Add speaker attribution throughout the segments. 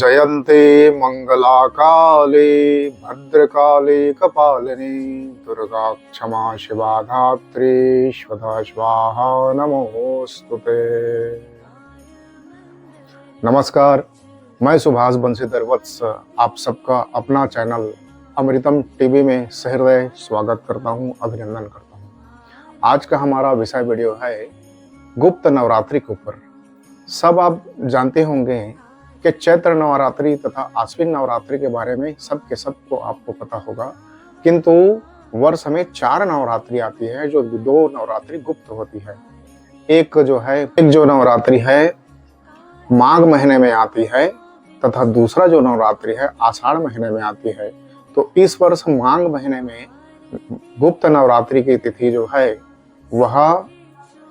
Speaker 1: जयन्ते मंगलाकाले भद्रकाले कपालिनी दुर्गा क्षमा शिवा धात्री स्वधा स्वाहा नमोस्तुते। नमस्कार, मैं सुभाष बंशीधर वत्स आप सबका अपना चैनल अमृतम टीवी में सहृदय स्वागत करता हूं, अभिनंदन करता हूं। आज का हमारा विषय वीडियो है गुप्त नवरात्रि के ऊपर। सब आप जानते होंगे कि चैत्र नवरात्रि तथा आश्विन नवरात्रि के बारे में सबको आपको पता होगा, किंतु वर्ष में 4 नवरात्रि आती है, जो 2 नवरात्रि गुप्त होती है। एक जो नवरात्रि है माघ महीने में आती है तथा दूसरा जो नवरात्रि है आषाढ़ महीने में आती है। तो इस वर्ष माघ महीने में गुप्त नवरात्रि की तिथि जो है वह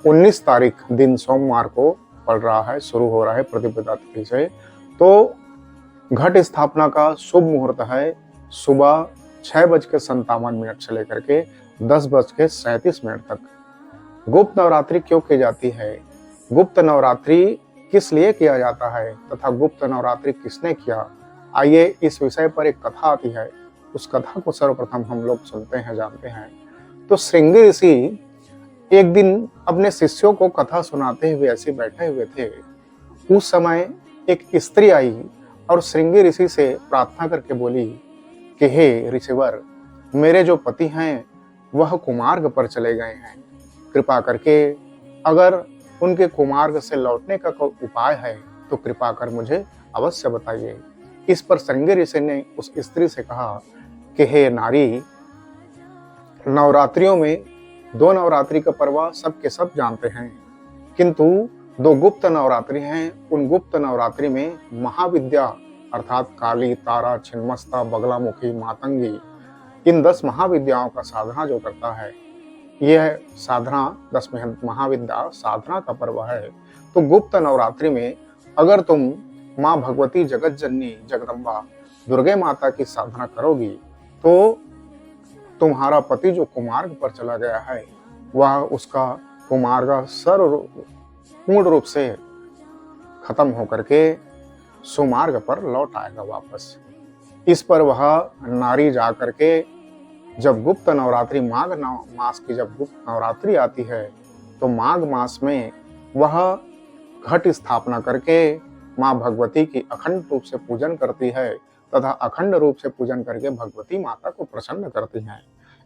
Speaker 1: 19 तारीख दिन सोमवार को पड़ रहा है, शुरू हो रहा है प्रतिपदा तिथि से। तो घट स्थापना का शुभ मुहूर्त है सुबह 6:57 से लेकर के 10:37 तक। गुप्त नवरात्रि क्यों की जाती है, गुप्त नवरात्रि किस लिए किया जाता है तथा गुप्त नवरात्रि किसने किया, आइए इस विषय पर एक कथा आती है। उस कथा को सर्वप्रथम हम लोग सुनते हैं, जानते हैं। तो श्रृंगी ऋषि एक दिन अपने शिष्यों को कथा सुनाते हुए ऐसे बैठे हुए थे। उस समय एक स्त्री आई और श्रृंगी ऋषि से प्रार्थना करके बोली कि हे ऋषिवर, मेरे जो पति हैं वह कुमार्ग पर चले गए हैं, कृपा करके अगर उनके कुमार्ग से लौटने का कोई उपाय है तो कृपा कर मुझे अवश्य बताइए। इस पर श्रृंगी ऋषि ने उस स्त्री से कहा कि हे नारी, नवरात्रियों में 2 नवरात्रि का पर्व सब के सब जानते हैं, किंतु 2 गुप्त नवरात्रि हैं। उन गुप्त नवरात्रि में महाविद्या अर्थात काली, तारा, छिन्नमस्ता, बगलामुखी, मातंगी, इन 10 महाविद्याओं का साधना जो करता है, यह साधना 10 महाविद्या साधना का पर्व है। तो गुप्त नवरात्रि में अगर तुम माँ भगवती जगत जननी जगदम्बा दुर्गे माता की साधना करोगी तो तुम्हारा पति जो कुमार्ग पर चला गया है वह उसका कुमार्ग पूर्ण रूप से खत्म होकर के सुमार्ग पर लौट आएगा वापस। इस पर वह नारी जा करके जब गुप्त नवरात्रि माघ मास की जब गुप्त नवरात्रि आती है तो माघ मास में वह घट स्थापना करके माँ भगवती की अखंड रूप से पूजन करती है तथा अखंड रूप से पूजन करके भगवती माता को प्रसन्न करती हैं।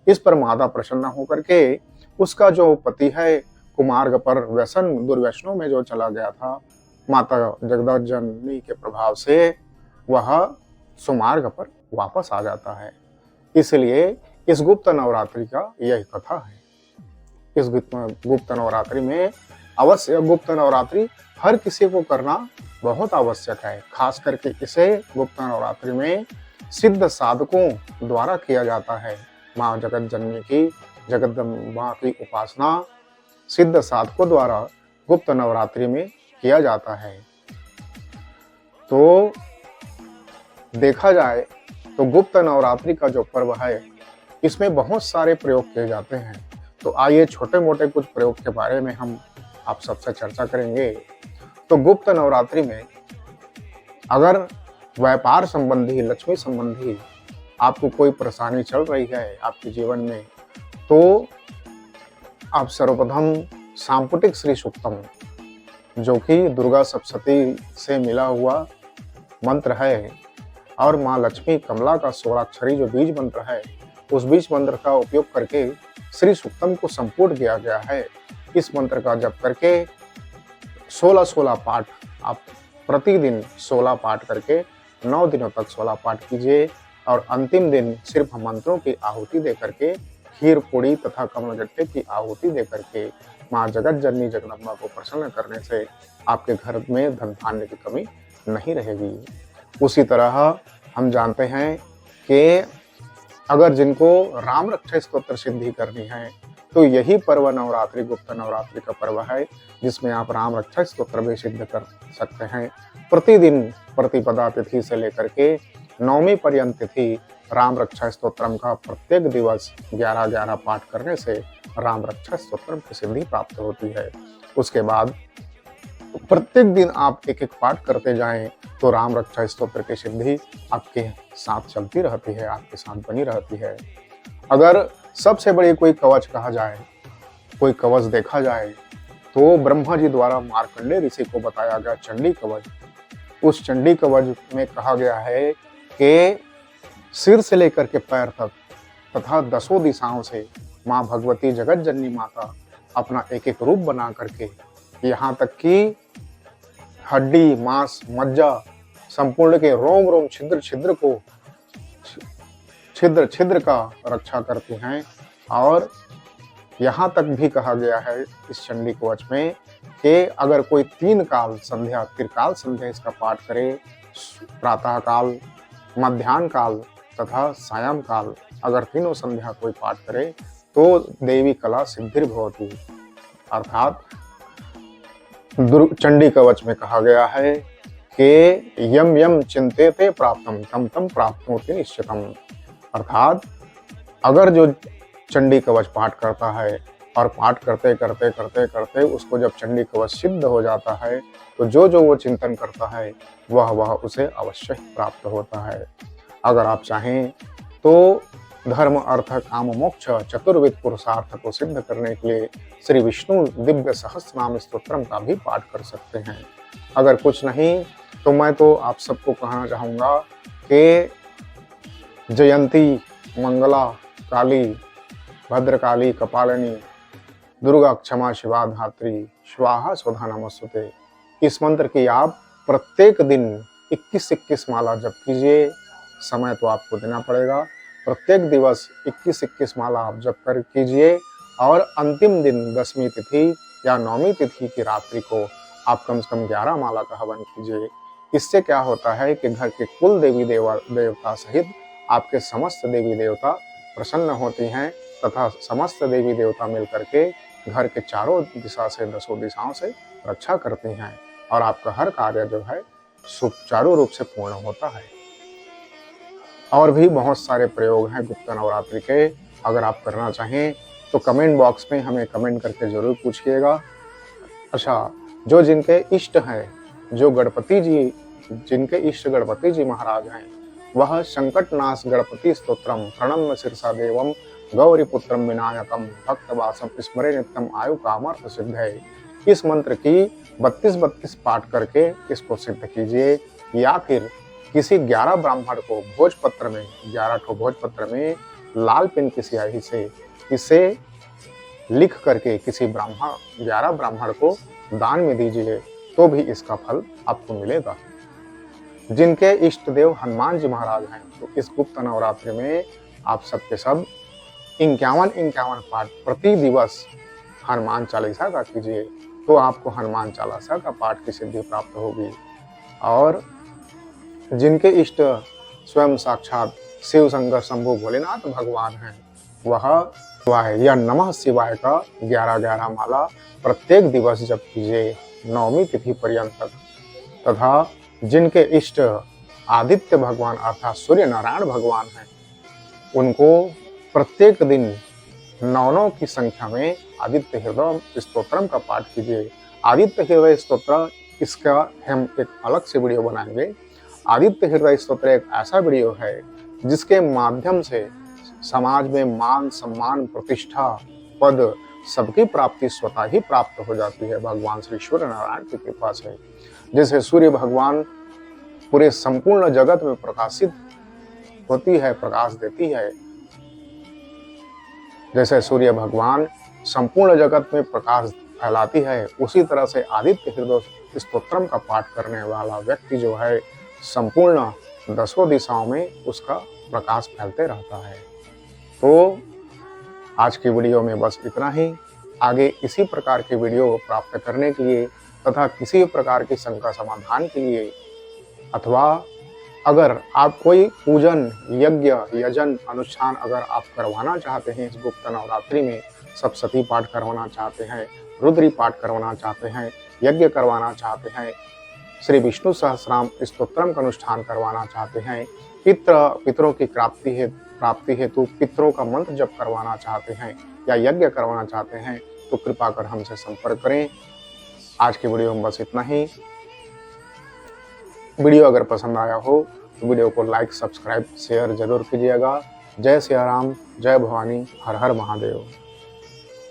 Speaker 1: इस पर माता प्रसन्न होकर के उसका जो पति है कुमार्ग पर दुर्व्यसनों में जो चला गया था, माता जगदम्बा जननी के प्रभाव से वह सुमार्ग पर वापस आ जाता है। इसलिए इस गुप्त नवरात्रि का यही कथा है। इस गुप्त नवरात्रि में अवश्य गुप्त नवरात्रि हर किसी को करना बहुत आवश्यक है। खास करके इसे गुप्त नवरात्रि में सिद्ध साधकों द्वारा किया जाता है। माँ जगत जननी की जगदम्बा की उपासना सिद्ध साधकों द्वारा गुप्त नवरात्रि में किया जाता है। तो देखा जाए तो गुप्त नवरात्रि का जो पर्व है इसमें बहुत सारे प्रयोग किए जाते हैं। तो आइए छोटे मोटे कुछ प्रयोग के बारे में हम आप सबसे चर्चा करेंगे। तो गुप्त नवरात्रि में अगर व्यापार संबंधी, लक्ष्मी संबंधी आपको कोई परेशानी चल रही है आपके जीवन में, तो आप सर्वप्रथम सांपुटिक श्री सूक्तम, जो कि दुर्गा सप्तशती से मिला हुआ मंत्र है, और माँ लक्ष्मी कमला का 16 जो बीज मंत्र है, उस बीज मंत्र का उपयोग करके श्री सूक्तम को संपूर्ण किया गया है। इस मंत्र का जप करके 16 पाठ आप प्रतिदिन 16 पाठ करके 9 दिनों तक 16 पाठ कीजिए, और अंतिम दिन सिर्फ मंत्रों की आहुति दे करके, खीर पूड़ी तथा कमलगट्टे की आहुति दे करके माँ जगत जननी जगदम्बा को प्रसन्न करने से आपके घर में धन धान्य की कमी नहीं रहेगी। उसी तरह हम जानते हैं कि अगर जिनको राम रक्षा स्तोत्र सिद्धि करनी है तो यही पर्व नवरात्रि गुप्त नवरात्रि का पर्व है, जिसमें आप राम रक्षा स्तोत्र भी सिद्ध कर सकते हैं। प्रतिदिन प्रतिपदा तिथि से लेकर के 9वीं पर्यंत तिथि राम रक्षा स्तोत्रम का प्रत्येक दिवस 11-11 पाठ करने से राम रक्षा स्तोत्रम की सिद्धि प्राप्त होती है। उसके बाद प्रत्येक दिन आप एक एक पाठ करते जाएं तो राम रक्षा स्तोत्र की सिद्धि आपके साथ चलती रहती है, आपके साथ बनी रहती है। अगर सबसे बड़ी कोई कवच कहा जाए, कोई कवच देखा जाए, तो ब्रह्मा जी द्वारा मार्कंडेय ऋषि को बताया गया चंडी कवच। उस चंडी कवच में कहा गया है कि सिर से लेकर के पैर तक तथा दसों दिशाओं से माँ भगवती जगत जननी माता अपना एक एक रूप बना करके, यहाँ तक कि हड्डी, मांस, मज्जा, संपूर्ण के रोम रोम छिद्र छिद्र को छिद्र छिद्र का रक्षा करती हैं। और यहाँ तक भी कहा गया है इस चंडी कवच में कि अगर कोई 3 काल संध्या, त्रिकाल संध्या इसका पाठ करे, प्रातः काल, मध्याह्न काल तथा सायं काल, अगर तीनों संध्या कोई पाठ करे तो देवी कला सिद्धिर्भवतु। अर्थात चंडी कवच में कहा गया है कि यम यम चिंतेते प्राप्तम तम तम प्राप्नोति निश्चितम। अर्थात अगर जो चंडी कवच पाठ करता है और पाठ करते करते करते करते उसको जब चंडी कवच सिद्ध हो जाता है तो जो जो वो चिंतन करता है वह उसे अवश्य प्राप्त होता है। अगर आप चाहें तो धर्म, अर्थ, काम, मोक्ष चतुर्विध पुरुषार्थ को सिद्ध करने के लिए श्री विष्णु दिव्य सहस्रनाम स्तोत्रम का भी पाठ कर सकते हैं। अगर कुछ नहीं तो मैं तो आप सबको कहना चाहूँगा कि जयंती, मंगला, काली, भद्रकाली, कपालिनी, दुर्गा, क्षमा, शिवा, धात्री, स्वाहा स्वधा नमस्तुते, इस मंत्र की आप प्रत्येक दिन 21-21 माला जप कीजिए। समय तो आपको देना पड़ेगा। प्रत्येक दिवस 21-21 माला आप जप कर कीजिए और अंतिम दिन 10वीं तिथि या 9वीं तिथि की रात्रि को आप कम से कम 11 माला का हवन कीजिए। इससे क्या होता है कि घर के कुल देवी देवता सहित आपके समस्त देवी देवता प्रसन्न होती हैं तथा समस्त देवी देवता मिलकर के घर के चारों दिशा से, दसों दिशाओं से रक्षा करती हैं और आपका हर कार्य जो है सुचारू रूप से पूर्ण होता है। और भी बहुत सारे प्रयोग हैं गुप्त नवरात्रि के। अगर आप करना चाहें तो कमेंट बॉक्स में हमें कमेंट करके जरूर पूछिएगा। अच्छा, जो जिनके इष्ट हैं, जो गणपति जी, जिनके इष्ट गणपति जी महाराज हैं, वह संकटनाश गणपति स्तोत्रम प्रणम्य शीर्षा देवम गौरीपुत्रम विनायकम भक्तवासम स्मरे नित्यम आयु कामर्थ सिद्ध है। इस मंत्र की 32-32 पाठ करके इसको सिद्ध कीजिए, या फिर किसी 11 ब्राह्मण को भोजपत्र में, 11 ठो भोजपत्र में लाल पेन की स्याही से इसे लिख करके किसी 11 ब्राह्मण को दान में दीजिए तो भी इसका फल आपको मिलेगा। जिनके इष्ट देव हनुमान जी महाराज हैं तो इस गुप्त नवरात्रि में आप सबके सब 51 पाठ प्रति दिवस हनुमान चालीसा का कीजिए तो आपको हनुमान चालीसा का पाठ की सिद्धि प्राप्त होगी। और जिनके इष्ट स्वयं साक्षात शिव शंकर शंभु भोलेनाथ भगवान हैं, वह या नमः शिवाय का 11 माला प्रत्येक दिवस जप कीजिए 9वीं तिथि पर्यंत तक। तथा जिनके इष्ट आदित्य भगवान अर्थात सूर्य नारायण भगवान हैं, उनको प्रत्येक दिन 9 की संख्या में आदित्य हृदय स्तोत्रम का पाठ कीजिए। आदित्य हृदय स्तोत्र, इसका हम एक अलग से वीडियो बनाएंगे। आदित्य हृदय स्तोत्र एक ऐसा वीडियो है जिसके माध्यम से समाज में मान, सम्मान, प्रतिष्ठा, पद सबकी प्राप्ति स्वतः ही प्राप्त हो जाती है भगवान श्री सूर्य नारायण की कृपा से। जैसे सूर्य भगवान पूरे संपूर्ण जगत में प्रकाशित होती है, प्रकाश देती है, जैसे सूर्य भगवान संपूर्ण जगत में प्रकाश फैलाती है, उसी तरह से आदित्य हृदय स्तोत्रम का पाठ करने वाला व्यक्ति जो है संपूर्ण दसों दिशाओं में उसका प्रकाश फैलते रहता है। तो आज की वीडियो में बस इतना ही। आगे इसी प्रकार की वीडियो प्राप्त करने के लिए तथा किसी प्रकार की शंका समाधान के लिए, अथवा अगर आप कोई पूजन, यज्ञ, यजन, अनुष्ठान अगर आप करवाना चाहते हैं इस गुप्त नवरात्रि में, सप्तशती पाठ करवाना चाहते हैं, रुद्री पाठ करवाना चाहते हैं, यज्ञ करवाना चाहते हैं, श्री विष्णु सहस्रनाम स्तोत्रम का अनुष्ठान करवाना चाहते हैं, पितरों की प्राप्ति हेतु पितरों का मंत्र जप करवाना चाहते हैं या यज्ञ करवाना चाहते हैं तो कृपा कर हमसे संपर्क करें। आज की वीडियो में बस इतना ही। वीडियो अगर पसंद आया हो तो वीडियो को लाइक, सब्सक्राइब, शेयर जरूर कीजिएगा। जय सिया राम, जय भवानी, हर हर महादेव।